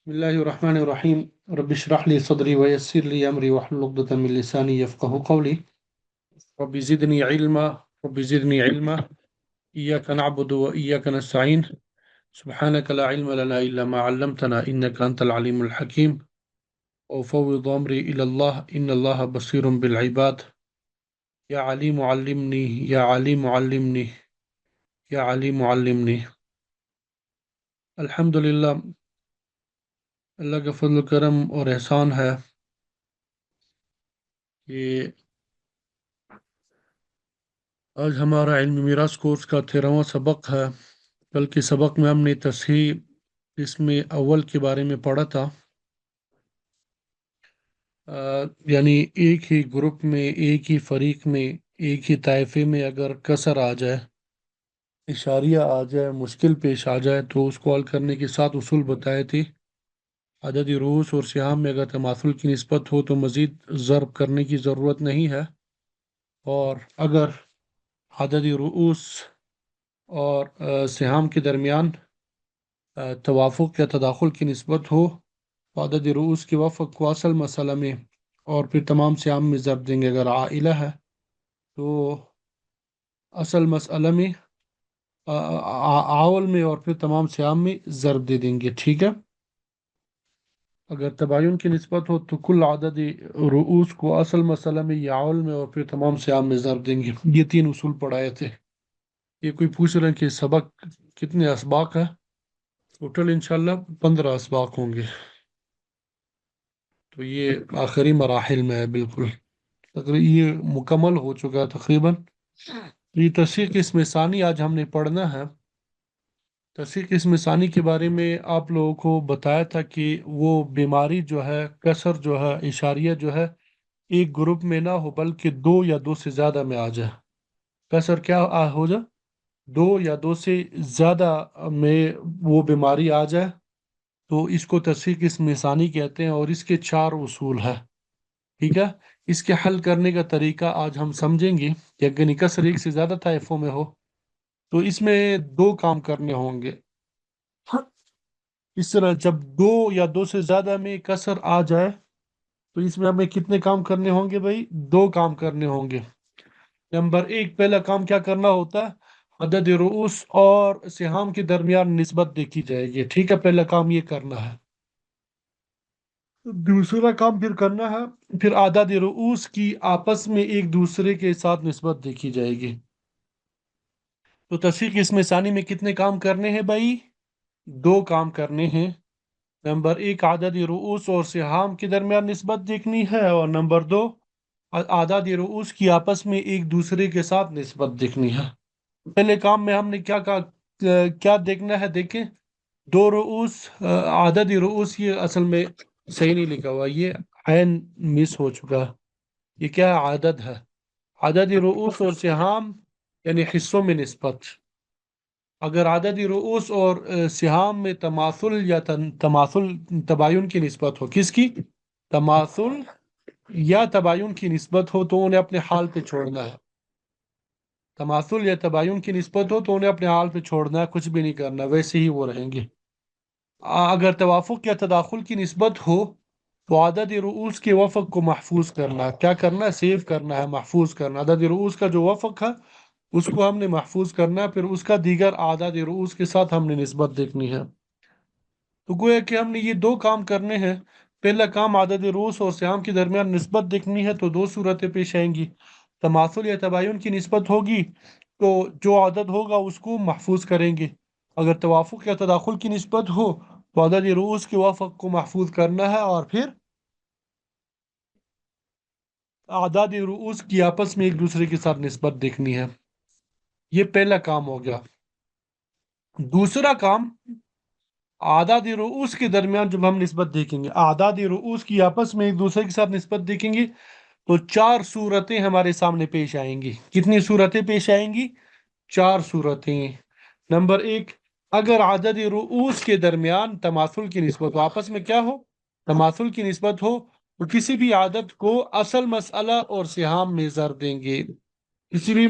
بسم الله الرحمن الرحيم. رب اشرح لي صدري ويسر لي أمري واحلل عقدة من لساني يفقه قولي. رب زدني علما، رب زدني علما. إياك نعبد وإياك نستعين. سبحانك لا علم لنا إلا ما علمتنا إنك أنت العليم الحكيم. وأفوض أمري إلى الله إن الله بصير بالعباد. يا عليم علمني، يا عليم علمني، يا عليم علمني. الحمد للہ، اللہ کا فضل و کرم اور احسان ہے کہ آج ہمارا علم میراث کورس کا 13واں سبق ہے۔ کل کے سبق میں ہم نے تصحیح قسم اول کے بارے میں پڑھا تھا۔ یعنی ایک ہی گروپ میں، ایک ہی فریق میں، ایک ہی طائفے میں اگر کسر آ جائے، اشاریہ آ جائے، مشکل پیش آ جائے تو اس کو حل کرنے کے ساتھ اصول بتائے تھے۔ عدد رؤوس اور سہام میں اگر تماثل کی نسبت ہو تو مزید ضرب کرنے کی ضرورت نہیں ہے، اور اگر عدد رؤوس اور سہام کے درمیان توافق یا تداخل کی نسبت ہو تو عدد رؤوس کے وفق کو اصل مسئلہ میں اور پھر تمام سہام میں ضرب دیں گے۔ اگر عائلہ ہے تو اصل مسئلہ میں عاول میں اور پھر تمام سہام میں ضرب دے دیں گے، ٹھیک ہے۔ اگر تباین کی نسبت ہو تو کل عدد رؤوس کو اصل مسئلہ میں یا عاول میں اور پھر تمام سہام میں ضرب دیں گے۔ یہ 3 اصول پڑھائے تھے۔ یہ کوئی پوچھ رہے ہیں کہ سبق کتنے اسباق ہے؟ ٹوٹل انشاءاللہ 15 اسباق ہوں گے، تو یہ آخری مراحل میں ہے بالکل، یہ مکمل ہو چکا ہے تقریباً۔ یہ تصحیح قسم ثانی آج ہم نے پڑھنا ہے۔ تصحیح قسم ثانی کے بارے میں آپ لوگوں کو بتایا تھا کہ وہ بیماری جو ہے، کسر جو ہے، اشاریہ جو ہے، ایک گروپ میں نہ ہو بلکہ 2 یا 2 سے زیادہ میں آ جائے۔ کسر کیا ہو جائے؟ 2 یا 2 سے زیادہ میں وہ بیماری آ جائے تو اس کو تصحیح قسم ثانی کہتے ہیں، اور اس کے 4 اصول ہیں، ٹھیک ہے۔ اس کے حل کرنے کا طریقہ آج ہم سمجھیں گے کہ اگر کسر ایک سے زیادہ طائفوں میں ہو تو اس میں 2 کام کرنے ہوں گے۔ اس طرح جب 2 یا 2 سے زیادہ میں کسر آ جائے تو اس میں ہمیں کتنے کام کرنے ہوں گے بھائی؟ 2 کام کرنے ہوں گے۔ نمبر 1، پہلا کام کیا کرنا ہوتا ہے؟ عدد رؤوس اور سہام کے درمیان نسبت دیکھی جائے گی، ٹھیک ہے، پہلا کام یہ کرنا ہے۔ دوسرا کام پھر کرنا ہے، پھر اعداد رؤوس کی آپس میں ایک دوسرے کے ساتھ نسبت دیکھی جائے گی۔ تو تصحیح قسم ثانی میں کتنے کام کرنے ہیں بھائی؟ 2 کام کرنے ہیں۔ نمبر 1، اعداد رؤوس اور سہام کے درمیان نسبت دیکھنی ہے، اور نمبر 2، اعداد رؤوس کی آپس میں ایک دوسرے کے ساتھ نسبت دیکھنی ہے۔ پہلے کام میں ہم نے کیا کہا، کیا دیکھنا ہے؟ دیکھیں، 2 رؤوس، عدد رؤوس، یہ اصل میں صحیح نہیں لکھا ہوا، یہ عین مس ہو چکا۔ یہ کیا ہے؟ عدد ہے۔ عدد رؤوس اور سہام یعنی حصوں میں نسبت۔ اگر عدد رؤوس اور سہام میں تماثل یا تماثل تباین کی نسبت ہو، کس کی؟ تماثل یا تباین کی نسبت ہو تو انہیں اپنے حال پہ چھوڑنا ہے۔ تماثل یا تباین کی نسبت ہو تو انہیں اپنے حال پہ چھوڑنا ہے، کچھ بھی نہیں کرنا، ویسے ہی وہ رہیں گے۔ اگر توافق یا تداخل کی نسبت ہو تو عدد رؤوس کے وفق کو محفوظ کرنا ہے۔ کیا کرنا ہے؟ سیو کرنا ہے، محفوظ کرنا۔ عدد رؤوس کا جو وفق ہے اس کو ہم نے محفوظ کرنا ہے، پھر اس کا دیگر اعداد رؤوس کے ساتھ ہم نے نسبت دیکھنی ہے۔ تو گویا کہ ہم نے یہ 2 کام کرنے ہیں۔ پہلا کام عدد رؤوس اور سہام کے درمیان نسبت دیکھنی ہے، تو 2 صورتیں پیش آئیں گی۔ تماثل یا تباین کی نسبت ہوگی تو جو عدد ہوگا اس کو محفوظ کریں گے۔ اگر توافق یا تداخل کی نسبت ہو تو عدد رؤوس کے وفق کو محفوظ کرنا ہے، اور پھر اعداد رؤوس کی آپس میں ایک دوسرے کے ساتھ نسبت دیکھنی ہے۔ یہ پہلا کام ہو گیا۔ دوسرا کام، اعداد رؤوس کے درمیان جب ہم نسبت دیکھیں گے، اعداد رؤوس کی آپس میں ایک دوسرے کے ساتھ نسبت دیکھیں گے تو 4 صورتیں ہمارے سامنے پیش آئیں گی۔ کتنی صورتیں پیش آئیں گی؟ 4 صورتیں۔ نمبر 1، اگر عدد رؤوس کے درمیان تماثل کی نسبت ہو، آپس میں کیا ہو؟ تماثل کی نسبت ہو، تو کسی بھی عدد کو اصل مسئلہ اور سہام میں ضرب دیں گے۔ کسی بھی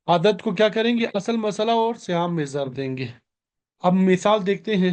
عدد کو کیا کریں گے؟ اصل مسئلہ اور سہام میں ضرب دیں گے۔ اب مثال دیکھتے ہیں۔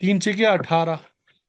3 6 18।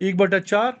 1/4,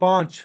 5।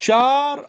4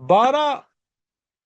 12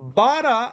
12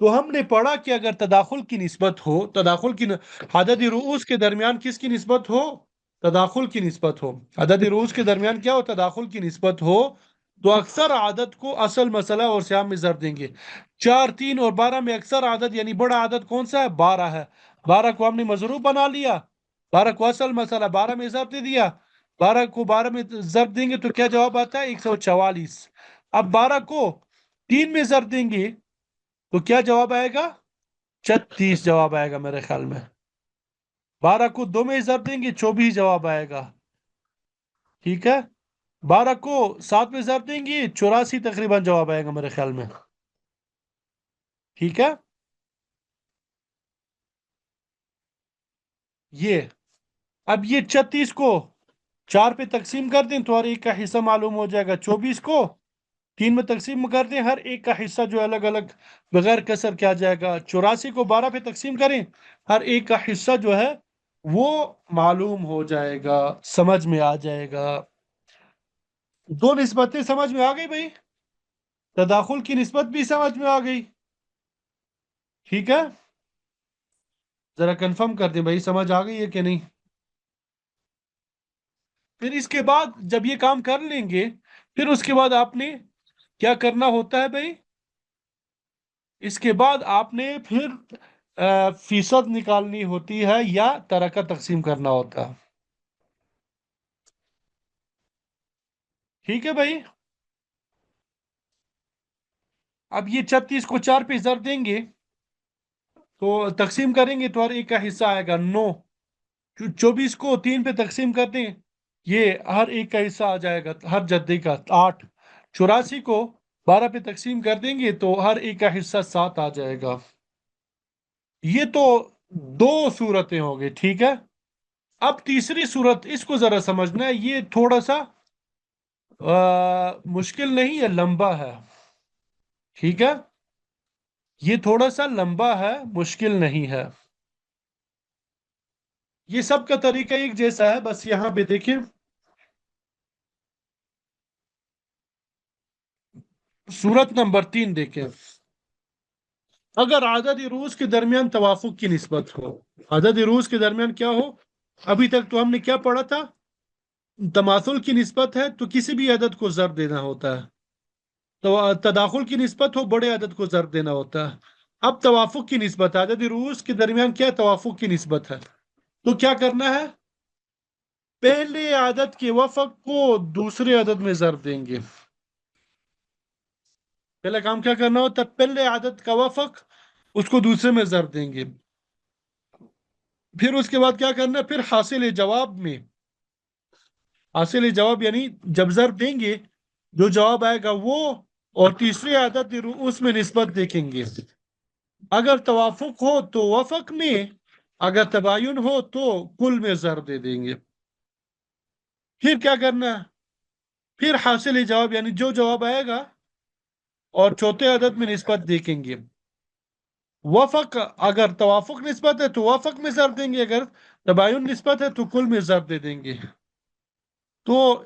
تو ہم نے پڑھا کہ اگر تداخل کی نسبت ہو، عدد رؤوس کے درمیان کس کی نسبت ہو؟ تداخل کی نسبت ہو، عدد رؤوس کے درمیان کیا ہو؟ تداخل کی نسبت ہو، تو اکثر عدد کو اصل مسئلہ اور سیام میں ضرب دیں گے۔ 4، 3 اور 12 میں اکثر عدد یعنی بڑا عدد کون سا ہے؟ 12 ہے۔ 12 کو ہم نے مضروب بنا لیا، 12 کو اصل مسئلہ 12 میں ضرب دے دیا، 12 کو 12 میں ضرب دیں گے تو کیا جواب آتا ہے؟ 144۔ اب 12 کو 3 میں ضرب دیں گے تو کیا جواب آئے گا؟ 36 جواب آئے گا میرے خیال میں۔ 12 کو 2 میں ضرب دیں گے، 24 جواب آئے گا، ٹھیک ہے۔ 12 کو 7 میں ضرب دیں گے، 84 تقریباً جواب آئے گا میرے خیال میں، ٹھیک ہے۔ یہ اب یہ 36 کو 4 پہ تقسیم کر دیں تو ہر ایک کا حصہ معلوم ہو جائے گا۔ 24 کو 3 میں تقسیم کر دیں، ہر ایک کا حصہ جو الگ الگ بغیر کسر کیا جائے گا۔ 84 کو 12 پہ تقسیم کریں، ہر ایک کا حصہ جو ہے وہ معلوم ہو جائے گا، سمجھ میں آ جائے گا۔ دو نسبتیں سمجھ میں آ گئی بھائی، تداخل کی نسبت بھی سمجھ میں آ گئی، ٹھیک ہے۔ ذرا کنفرم کر دیں بھائی، سمجھ آ گئی ہے کہ نہیں؟ پھر اس کے بعد جب یہ کام کر لیں گے، پھر اس کے بعد آپ نے کیا کرنا ہوتا ہے بھائی؟ اس کے بعد آپ نے پھر فیصد نکالنی ہوتی ہے یا طرح کا تقسیم کرنا ہوتا ہے، ٹھیک ہے بھائی۔ اب یہ 36 کو 4 پہ ضرب دیں گے تو تقسیم کریں گے تو ہر ایک کا حصہ آئے گا 9۔ 24 کو 3 پہ تقسیم کر دیں، یہ ہر ایک کا حصہ آ جائے گا، ہر جدے کا 8۔ 84 کو 12 پہ تقسیم کر دیں گے تو ہر ایک کا حصہ 7 آ جائے گا۔ یہ تو دو صورتیں ہو گئی، ٹھیک ہے۔ اب تیسری صورت، اس کو ذرا سمجھنا ہے، یہ تھوڑا سا مشکل نہیں ہے، لمبا ہے، ٹھیک ہے۔ یہ تھوڑا سا لمبا ہے، مشکل نہیں ہے۔ یہ سب کا طریقہ ایک جیسا ہے، بس یہاں پہ دیکھیں صورت نمبر 3 دیکھیں۔ اگر عدد روز کے درمیان توافق کی نسبت ہو، عدد روز کے درمیان کیا ہو؟ ابھی تک تو ہم نے کیا پڑھا تھا؟ تماثل کی نسبت ہے تو کسی بھی عدد کو ضرب دینا ہوتا ہے، تو تداخل کی نسبت ہو بڑے عدد کو ضرب دینا ہوتا ہے۔ اب توافق کی نسبت، عدد روز کے درمیان کیا توافق کی نسبت ہے، تو کیا کرنا ہے؟ پہلے عدد کے وفق کو دوسرے عدد میں ضرب دیں گے۔ پہلا کام کیا کرنا ہوتا ہے؟ پہلے عدد کا وفق اس کو دوسرے میں ضرب دیں گے، پھر اس کے بعد کیا کرنا ہے؟ پھر حاصل جواب میں، حاصل جواب یعنی جب ضرب دیں گے جو جواب آئے گا وہ، اور تیسرے عدد اس میں نسبت دیکھیں گے، اگر توافق ہو تو وفق میں، اگر تباین ہو تو کل میں ضرب دے دیں گے۔ پھر کیا کرنا ہے؟ پھر حاصل جواب یعنی جو جواب آئے گا اور چوتھے عدد میں نسبت دیکھیں گے، وفق اگر توافق نسبت ہے تو وفق میں ضرب دیں گے، اگر تباین نسبت ہے تو کل میں ضرب دے دیں گے۔ تو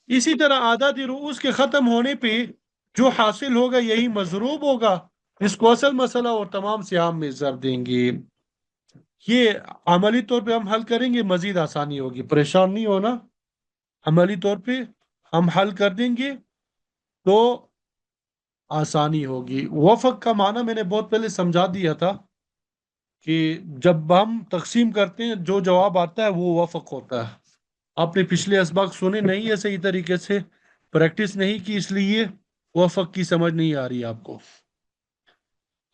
اسی طرح اعداد رؤوس کے ختم ہونے پہ جو حاصل ہوگا یہی مضروب ہوگا، اس کو اصل مسئلہ اور تمام سیام میں ضرب دیں گے۔ یہ عملی طور پہ ہم حل کریں گے، مزید آسانی ہوگی، پریشان نہیں ہونا، عملی طور پہ ہم حل کر دیں گے تو آسانی ہوگی۔ وفق کا معنی میں نے بہت پہلے سمجھا دیا تھا کہ جب ہم تقسیم کرتے ہیں جو جواب آتا ہے وہ وفق ہوتا ہے۔ آپ نے پچھلے اسباق سنے نہیں ہے صحیح طریقے سے، پریکٹس نہیں کی، اس لیے وفق کی سمجھ نہیں آ رہی آپ کو۔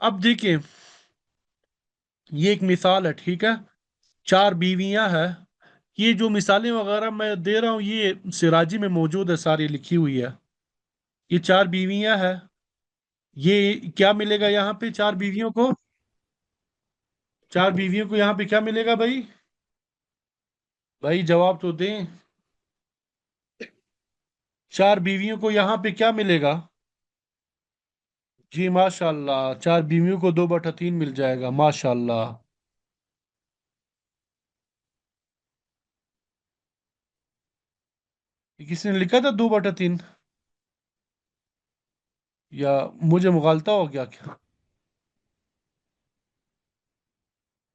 اب دیکھیں، یہ ایک مثال ہے، ٹھیک ہے۔ 4 بیویاں ہیں، یہ جو مثالیں وغیرہ میں دے رہا ہوں یہ سراجی میں موجود ہے، ساری لکھی ہوئی ہے۔ یہ 4 بیویاں ہیں، یہ کیا ملے گا یہاں پہ 4 بیویوں کو؟ 4 بیویوں کو یہاں پہ کیا ملے گا بھائی؟ بھائی جواب تو دیں، 4 بیویوں کو یہاں پہ کیا ملے گا؟ جی ماشاء اللہ، 4 بیویوں کو 2/3 مل جائے گا، ماشاء اللہ۔ یہ کسی نے لکھا تھا 2/3 یا مجھے مغالطہ ہو گیا کیا؟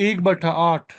1/8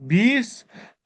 20।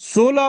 16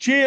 6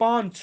5।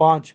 5।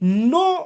9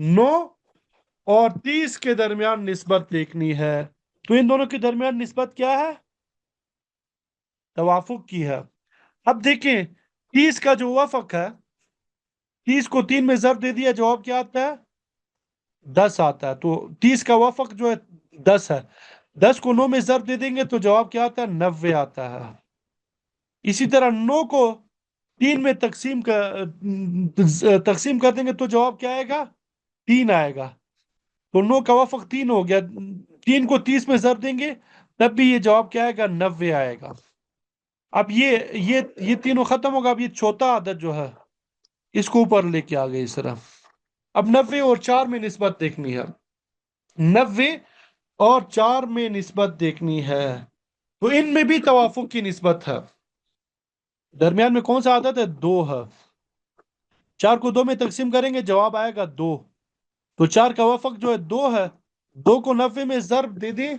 9 اور 30 کے درمیان نسبت دیکھنی ہے. تو ان دونوں کے درمیان نسبت کیا ہے؟ توافق کی ہے. اب دیکھیں 30 کا جو وفق ہے، 30 کو 3 میں ضرب دے دیا، جواب کیا آتا ہے؟ 10 آتا ہے. تو 30 کا وفق جو ہے 10 ہے. 10 کو 9 میں ضرب دے دیں گے تو جواب کیا آتا ہے؟ 90 آتا ہے. اسی طرح 9 کو 3 میں تقسیم کر دیں گے تو جواب کیا آئے گا؟ 3 آئے گا. تو 9 کا وفق 3 ہو گیا. 3 کو 30 میں ضرب دیں گے تب بھی یہ جواب کیا آئے گا؟ 90 آئے گا. اب یہ تینوں ختم ہوگا. اب یہ چوتھا عدد جو ہے اس کو اوپر لے کے آ گئے اس طرح. اب 90 اور 4 میں نسبت دیکھنی ہے. 90 اور 4 میں نسبت دیکھنی ہے. تو ان میں بھی توافق کی نسبت ہے. درمیان میں کون سا عدد ہے؟ 2 ہے. 4 کو 2 میں تقسیم کریں گے، جواب آئے گا 2. تو 4 کا وفق جو ہے 2 ہے. 2 کو 90 میں ضرب دے دیں،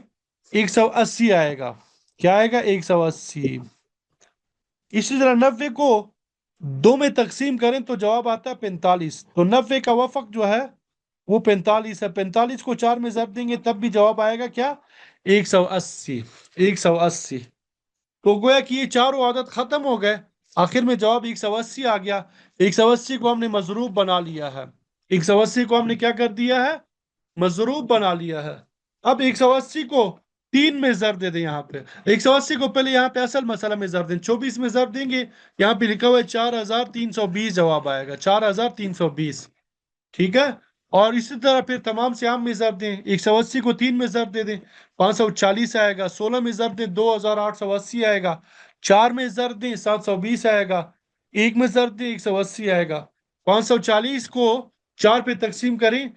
180 آئے گا. کیا آئے گا؟ 180. اسی طرح 90 کو 2 میں تقسیم کریں تو جواب آتا ہے 45. تو 90 کا وفق جو ہے وہ 45 ہے. 45 کو 4 میں ضرب دیں گے تب بھی جواب آئے گا کیا؟ 180. 180. تو گویا کہ یہ چاروں عادت ختم ہو گئے. آخر میں جواب 180 آ گیا. 180 کو ہم نے مضروب بنا لیا ہے. 180 کو ہم نے کیا کر دیا ہے؟ مضروب بنا لیا ہے. اب 180 کو 3 میں ضرب دے دیں. یہاں پہ 180 کو پہلے یہاں پہ اصل مسئلہ میں ضرب دیں. 24 میں ضرب دیں گے. یہاں پہ لکھا ہوا ہے 4320 جواب آئے گا. 4320. ٹھیک ہے. اور اسی طرح پھر تمام سے عام میں ضرب دیں. 180 کو 3 میں ضرب دے دیں، 540 آئے گا. 16 میں ضرب دیں 2880 آئے گا. 4 میں ضرب دیں 720 آئے گا. 1 میں ضرب دیں 180 آئے گا. 540 کو 4 پہ تقسیم کریں،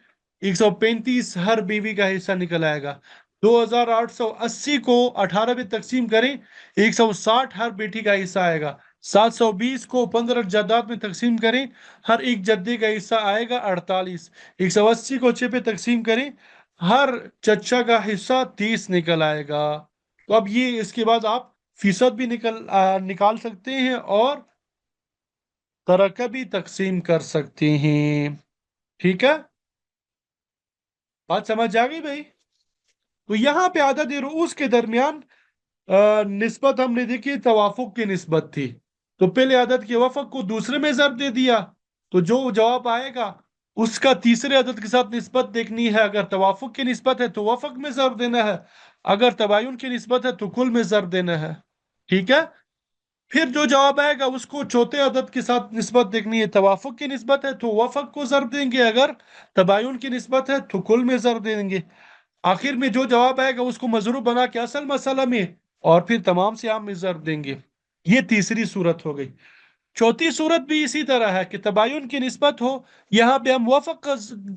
135 ہر بیوی کا حصہ نکل آئے گا. 2880 کو 18 پہ تقسیم کریں، 160 ہر بیٹی کا حصہ آئے گا. 720 کو 15 جداد میں تقسیم کریں، ہر ایک جدے کا حصہ آئے گا 48. 180 کو 6 پہ تقسیم کریں، ہر چچا کا حصہ 30 نکل آئے گا. تو اب یہ اس کے بعد آپ فیصد بھی نکال سکتے ہیں اور ترقہ بھی تقسیم کر سکتے ہیں. ٹھیک ہے، بات سمجھ آ گئی بھائی؟ تو یہاں پہ عدد رؤوس کے درمیان نسبت ہم نے دیکھی توافق کی نسبت تھی. تو پہلے عدد کے وفق کو دوسرے میں ضرب دے دیا تو جو جواب آئے گا اس کا تیسرے عدد کے ساتھ نسبت دیکھنی ہے. اگر توافق کی نسبت ہے تو وفق میں ضرب دینا ہے، اگر تباین کی نسبت ہے تو کل میں ضرب دینا ہے. ٹھیک ہے. پھر جو جواب آئے گا اس کو چوتھے عدد کے ساتھ نسبت دیکھنی ہے. توافق کی نسبت ہے تو وفق کو ضرب دیں گے، اگر تباین کی نسبت ہے تو کل میں ضرب دیں گے. آخر میں جو جواب آئے گا اس کو مضروب بنا کے اصل مسئلہ میں اور پھر تمام سے عام میں ضرب دیں گے. یہ تیسری صورت ہو گئی. چوتھی صورت بھی اسی طرح ہے کہ تباین کی نسبت ہو. یہاں پہ ہم وفق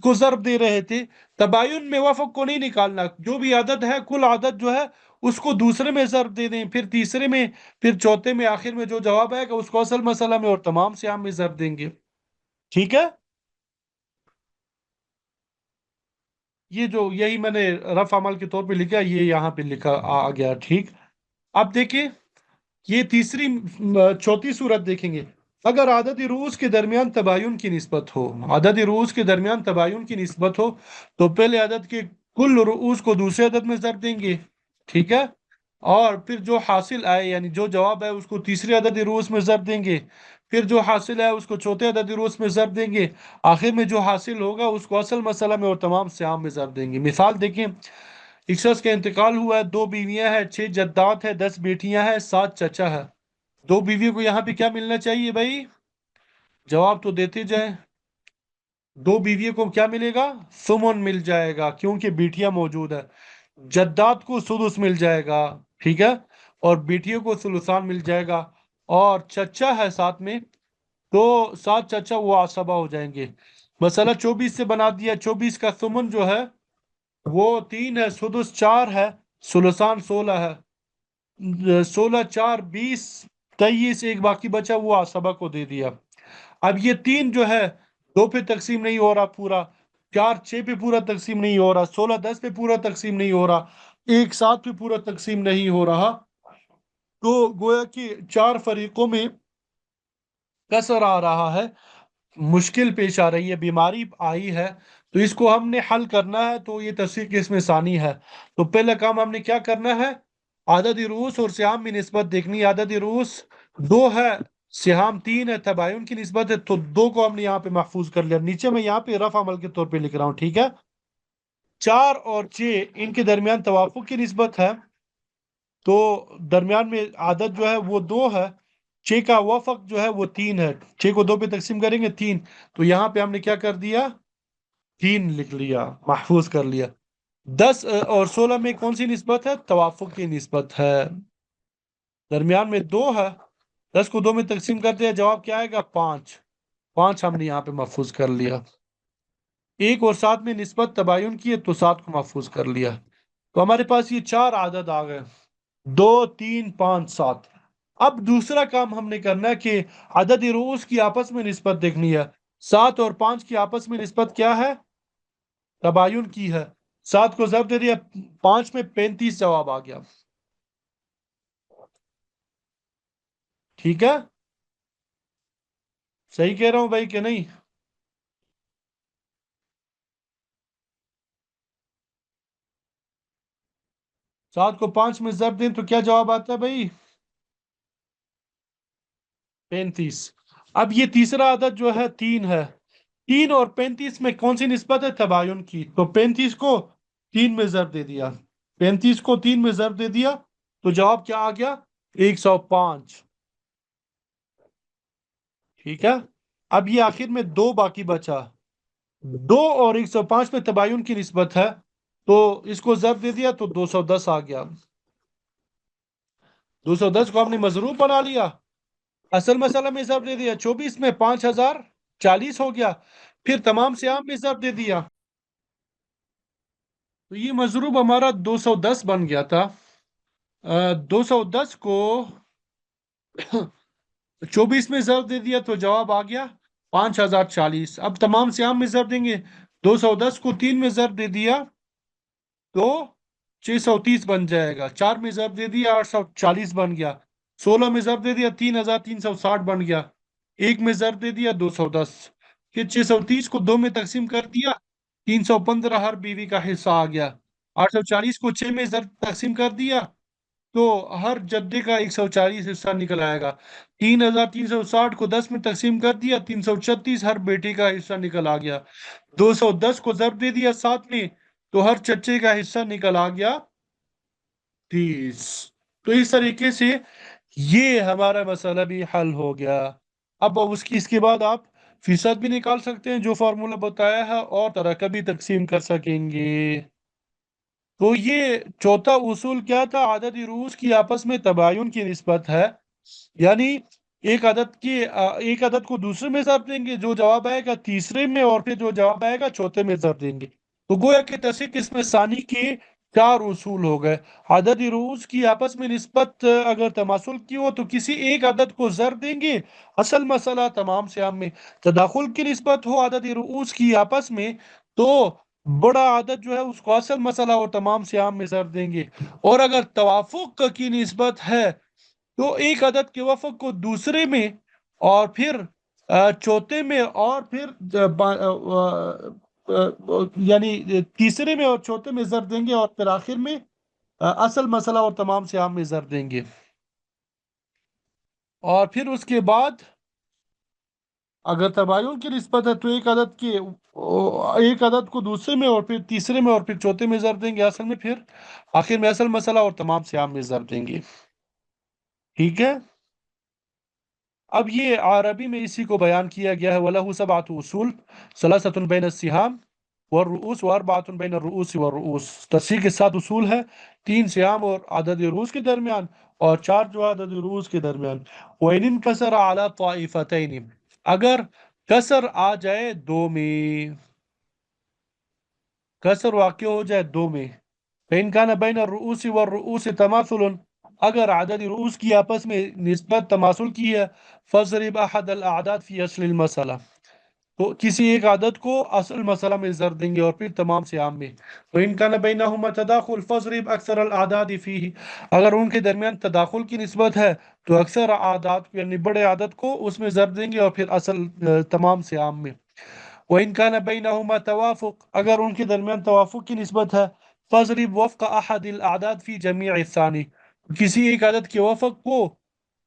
کو ضرب دے رہے تھے. تباین میں وفق کو نہیں نکالنا، جو بھی عدد ہے کل عدد جو ہے اس کو دوسرے میں ضرب دے دیں، پھر تیسرے میں، پھر چوتھے میں، آخر میں جو جواب آئے گا اس کو اصل مسئلہ میں اور تمام سے عام میں ضرب دیں گے. ٹھیک ہے. یہ جو یہی میں نے رف عمل کے طور پہ لکھا، یہ یہاں پہ لکھا آ گیا. ٹھیک. اب دیکھیں یہ چوتھی صورت دیکھیں گے. اگر عدد رؤوس کے درمیان تباین کی نسبت ہو، عدد رؤوس کے درمیان تباین کی نسبت ہو تو پہلے عدد کے کل رؤوس کو دوسرے عدد میں ضرب دیں گے. ٹھیک ہے. اور پھر جو حاصل آئے یعنی جو جواب ہے اس کو تیسرے عدد رؤوس میں ضرب دیں گے. پھر جو حاصل ہے اس کو چوتھے عدد رؤوس میں ضرب دیں گے. آخر میں جو حاصل ہوگا اس کو اصل مسئلہ میں اور تمام سے عام میں ضرب دیں گے. مثال دیکھیں، ایک شخص کا انتقال ہوا ہے، 2 بیویاں ہیں، 6 جدات ہیں، 10 بیٹیاں ہیں، 7 چچا ہے. 2 بیویوں کو یہاں پہ کیا ملنا چاہیے بھائی؟ جواب تو دیتے جائیں. 2 بیویوں کو کیا ملے گا؟ ثمن مل جائے گا کیونکہ بیٹیاں موجود ہے. جدات کو سدس مل جائے گا. ٹھیک ہے. اور بیٹیوں کو ثلثان مل جائے گا. اور چچا ہے ساتھ میں تو 7 چچا وہ عصبہ ہو جائیں گے. مسئلہ 24 سے بنا دیا. 24 کا ثمن جو ہے وہ 3 ہے، سدس 4 ہے، ثلثان 16 ہے. 16 4 20، 23 ایک باقی بچا وہ عصبہ کو دے دیا. اب یہ 3 جو ہے 2 پہ تقسیم نہیں ہو رہا پورا، 4 6 پہ پورا تقسیم نہیں ہو رہا، 16 10 پہ پورا تقسیم نہیں ہو رہا، 1 7 پہ پورا تقسیم نہیں ہو رہا. تو گویا کہ 4 فریقوں میں کسر آ رہا ہے. مشکل پیش آ رہی ہے، بیماری آئی ہے، تو اس کو ہم نے حل کرنا ہے، تو یہ تصحیح قسم ثانی ہے۔ تو پہلا کام ہم نے کیا کرنا ہے؟ عدد رؤوس اور سہام میں نسبت دیکھنی ہے۔ عدد رؤوس دو ہے، سہام تین ہے، تباین کی نسبت ہے، تو دو کو ہم نے یہاں پہ محفوظ کر لیا۔ نیچے میں یہاں پہ رفع عمل کے طور پہ لکھ رہا ہوں، ٹھیک ہے؟ 4 اور 6 ان کے درمیان توافق کی نسبت ہے، تو درمیان میں عدد جو ہے وہ 2 ہے، 6 کا وفق جو ہے وہ 3 ہے، 6 کو 2 پہ تقسیم کریں گے 3، تو یہاں پہ ہم نے کیا کر دیا؟ 3 لکھ لیا، محفوظ کر لیا۔ 10 اور 16 میں کون سی نسبت ہے؟ توافق کی نسبت ہے، درمیان میں 2 ہے، 10 کو 2 میں تقسیم کرتے ہیں، جواب کیا آئے گا؟ 5، 5 ہم نے یہاں پہ محفوظ کر لیا۔ 1 اور 7 میں نسبت تباین کی ہے، تو 7 کو محفوظ کر لیا۔ تو ہمارے پاس یہ 4 عدد آ گئے، 2، 3، 5، 7۔ اب دوسرا کام ہم نے کرنا ہے کہ عدد رؤوس کی آپس میں نسبت دیکھنی ہے۔ 7 اور 5 کی آپس میں نسبت کیا ہے؟ تباین کی ہے۔ 7 کو ضرب دے دیا 5 میں، 35 جواب آ گیا، ٹھیک ہے؟ صحیح کہہ رہا ہوں بھائی کہ نہیں؟ 7 کو 5 میں ضرب دیں تو کیا جواب آتا ہے بھائی؟ 35۔ اب یہ تیسرا عدد جو ہے 3 ہے، 3 اور 35 میں کون سی نسبت ہے؟ تباین کی، تو 35 کو 3 میں ضرب دے دیا، 35 کو 3 میں ضرب دے دیا، تو جواب کیا آ گیا؟ 105، ٹھیک ہے؟ اب یہ آخر میں 2 باقی بچا، 2 اور 105 میں تباین کی نسبت ہے، تو اس کو ضرب دے دیا تو 210 آ گیا۔ 210 کو ہم نے مضروب بنا لیا، اصل مسئلہ میں ضرب دے دیا، 24 میں 5040 ہو گیا، پھر تمام سیام میں ضرب دے دیا، تو یہ مضروب ہمارا 210 بن گیا تھا۔ 210 کو 24 میں ضرب دے دیا تو جواب آ گیا 5040۔ اب تمام سیام میں ضرب دیں گے، 210 کو 3 میں ضرب دے دیا تو 630 بن جائے گا، 4 میں ضرب دے دیا 840 بن گیا، 16 میں ضرب دے دیا 3360 بن گیا، 1 میں ضرب دے دیا 210، پھر 630 کو 2 میں تقسیم کر دیا، 315 ہر بیوی کا حصہ آ گیا، 840 کو 6 میں ضرب تقسیم کر دیا تو ہر جدے کا 140 حصہ نکل آئے گا، 3360 کو 10 میں تقسیم کر دیا، 336 ہر بیٹی کا حصہ نکل آ گیا، 210 کو ضرب دے دیا 7 میں، تو ہر چچے کا حصہ نکل آ گیا 30۔ تو اس طریقے سے یہ ہمارا مسئلہ بھی حل ہو گیا۔ اب اس کے بعد آپ فیصد بھی نکال سکتے ہیں جو فارمولہ بتایا ہے، اور طرح کا بھی تقسیم کر سکیں گے۔ تو یہ چوتھا اصول کیا تھا؟ عدد رؤوس کی آپس میں تباین کی نسبت ہے، یعنی ایک عدد کو دوسرے میں ضرب دیں گے، جو جواب آئے گا تیسرے میں، اور پھر جو جواب آئے گا چوتھے میں ضرب دیں گے۔ تو گویا کہ تصحیح قسم ثانی کے 4 اصول ہو گئے۔ عدد رؤوس کی آپس میں نسبت اگر تماثل کی ہو تو کسی ایک عدد کو ضرب دیں گے، اصل مسئلہ تمام سیام میں۔ تداخل کی نسبت ہو عدد رؤوس کی آپس میں، تو بڑا عدد جو ہے اس کو اصل مسئلہ اور تمام سیام میں ضرب دیں گے، اور اگر توافق کی نسبت ہے تو ایک عدد کے وفق کو دوسرے میں، اور پھر چوتھے میں، اور پھر یعنی تیسرے میں اور چوتھے میں ضرب دیں گے، اور پھر آخر میں اصل مسئلہ اور تمام سیام میں ضرب دیں گے، اور پھر اس کے بعد اگر تباین کی نسبت ہے تو ایک عدد کو دوسرے میں، اور پھر تیسرے میں، اور پھر چوتھے میں ضرب دیں گے، اصل میں پھر آخر میں اصل مسئلہ اور تمام سیام میں ضرب دیں گے، ٹھیک ہے؟ اب یہ عربی میں اسی کو بیان کیا گیا ہے، وَلَهُ سَبْعَةُ أُصُولٍ ثَلَاثَةٌ بَيْنَ السِّهَامِ والرؤوس وَأَرْبَعَةٌ بَيْنَ الرؤوس والرؤوس۔ تصحیح کے 7 اصول ہے، 3 سیام اور عدد رؤوس کے درمیان، اور 4 جو عدد رؤوس کے درمیان۔ وَإِنْ انْكَسَرَ عَلَى طَائِفَتَيْنِ، اگر کسر آ جائے دو میں، کسر واقع ہو جائے دو میں، فَإِنْ كَانَ بَيْنَ الرُّؤُوسِ وَالرُّؤُوسِ تَمَاثُلٌ، اگر عدد رؤوس کی آپس میں نسبت تماثل کی ہے، فَضْرِبْ أَحَدَ الْأَعْدَادِ فِي أَصْلِ الْمَسْأَلَةِ، تو کسی ایک عادت کو اصل مسئلہ میں ضرب دیں گے اور پھر تمام صیام میں. وَإِن كَانَ بَيْنَهُمَا تَدَاخُلٌ فَاضْرِبْ أَكْثَرَ الْأَعْدَادِ فِيهِ. اگر ان کے درمیان تداخل کی نسبت ہے تو اکثر عادات یعنی بڑے عادت کو اس میں ضرب دیں گے اور پھر اصل تمام صیام میں. وَإِن كَانَ بَيْنَهُمَا توافق. اگر ان کے درمیان توافق کی نسبت ہے فَاضْرِبْ وَفْقَ أَحَدِ الْأَعْدَادِ فِي جَمِيعِ الثَّانِي. کسی ایک عدد کے وفق کو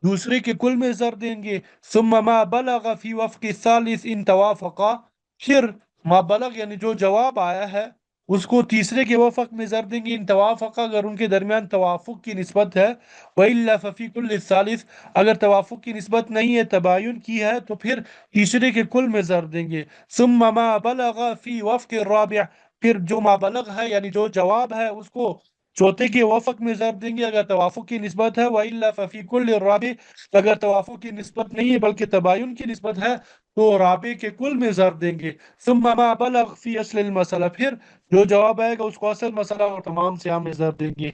دوسرے کے کل میں ضرب دیں گے. ثم ما بلغ فی وفق الثالث ان توافقا. پھر ما بلغ یعنی جو جواب آیا ہے اس کو تیسرے کے وفق میں ضرب دیں گے ان توافقا اگر ان کے درمیان توافق کی نسبت ہے. وَإِلَّا فَفِي كُلِّ الثالث. اگر توافق کی نسبت نہیں ہے تباین کی ہے تو پھر تیسرے کے کل میں ضرب دیں گے. ثم ما بلغ فی وفق الرابع. پھر جو ما بلغ ہے یعنی جو جواب ہے اس کو چوتھے کے وفق میں ضرب دیں گے اگر توافق کی نسبت ہے. وَإِلَّا فَفِي كُلِّ الرابع. اگر توافق کی نسبت نہیں ہے بلکہ تباین کی نسبت ہے تو رابع کے کل میں ضرب دیں گے. ثم ما بلغ فی اصل المسئلہ. پھر جو جواب آئے گا اس کو اصل مسئلہ اور تمام صیام میں ضرب دیں گے.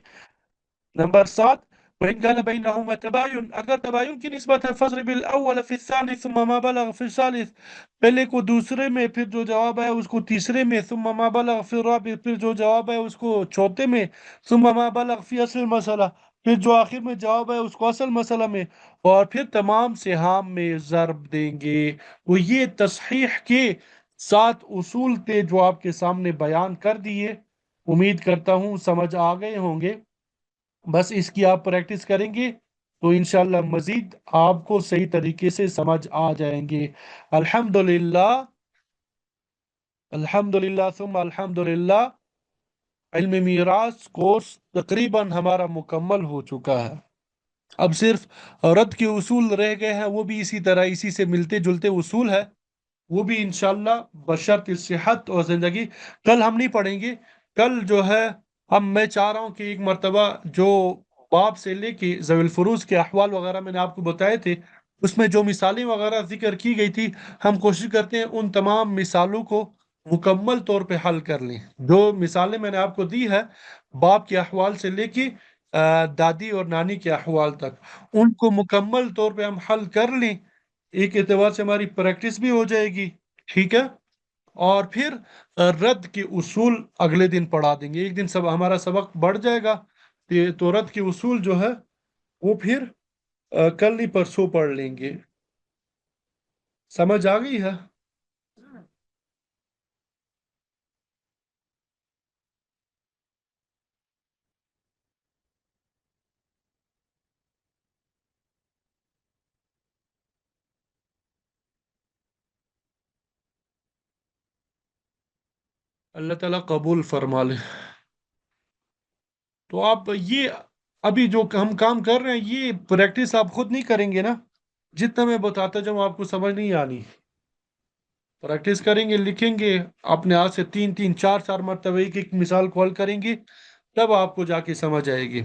نمبر 7. وَإِن كَانَ بَيْنَهُمَا تَبَايُن. اگر تباین کی نسبت ہے فَاضْرِبِ الْأَوَّلَ فِي الثَّانِي ثُمَّ مَا بَلَغَ فِي الثَّالِثِ. پہلے کو دوسرے میں پھر جو جواب ہے اس کو تیسرے میں. ثُمَّ مَا بَلَغَ فِي الرَّابِعِ. پھر جو جواب ہے اس کو چوتھے میں. ثُمَّ مَا بَلَغَ فِي أَصْلِ الْمَسْأَلَةِ. پھر جو آخر میں جواب ہے اس کو اصل مسئلہ میں. اور پھر تمام سہام میں ضرب دیں گے. وہ یہ تصحیح کے 7 اصول تھے جو آپ کے سامنے بیان کر دیے. امید کرتا ہوں سمجھ آ گئے ہوں گے. بس اس کی آپ پریکٹس کریں گے تو انشاءاللہ مزید آپ کو صحیح طریقے سے سمجھ آ جائیں گے. الحمدللہ. الحمدللہ ثم الحمدللہ. علم میراث کورس تقریباً ہمارا مکمل ہو چکا ہے. اب صرف رد کے اصول رہ گئے ہیں وہ بھی اسی طرح اسی سے ملتے جلتے اصول ہے. وہ بھی انشاءاللہ بشرط صحت اور زندگی کل ہم نہیں پڑھیں گے. کل جو ہے میں چاہ رہا ہوں کہ ایک مرتبہ جو باب سے لے کے ذوی الفروز کے احوال وغیرہ میں نے آپ کو بتائے تھے اس میں جو مثالیں وغیرہ ذکر کی گئی تھی ہم کوشش کرتے ہیں ان تمام مثالوں کو مکمل طور پہ حل کر لیں. جو مثالیں میں نے آپ کو دی ہے باپ کے احوال سے لے کے دادی اور نانی کے احوال تک ان کو مکمل طور پہ ہم حل کر لیں. ایک اعتبار سے ہماری پریکٹس بھی ہو جائے گی. ٹھیک ہے. اور پھر رد کے اصول اگلے دن پڑھا دیں گے. ایک دن سب ہمارا سبق بڑھ جائے گا. تو رد کے اصول جو ہے وہ پھر کل ہی پرسوں پڑھ لیں گے. سمجھ آ گئی ہے؟ اللہ تعالیٰ قبول فرما لے. تو آپ یہ ابھی جو ہم کام کر رہے ہیں یہ پریکٹس آپ خود نہیں کریں گے نا. جتنا میں بتاتا جاؤں آپ کو سمجھ نہیں آنی. پریکٹس کریں گے لکھیں گے اپنے ہاتھ سے 3 3 4 4 مرتبہ ایک ایک مثال کال کریں گے تب آپ کو جا کے سمجھ آئے گی.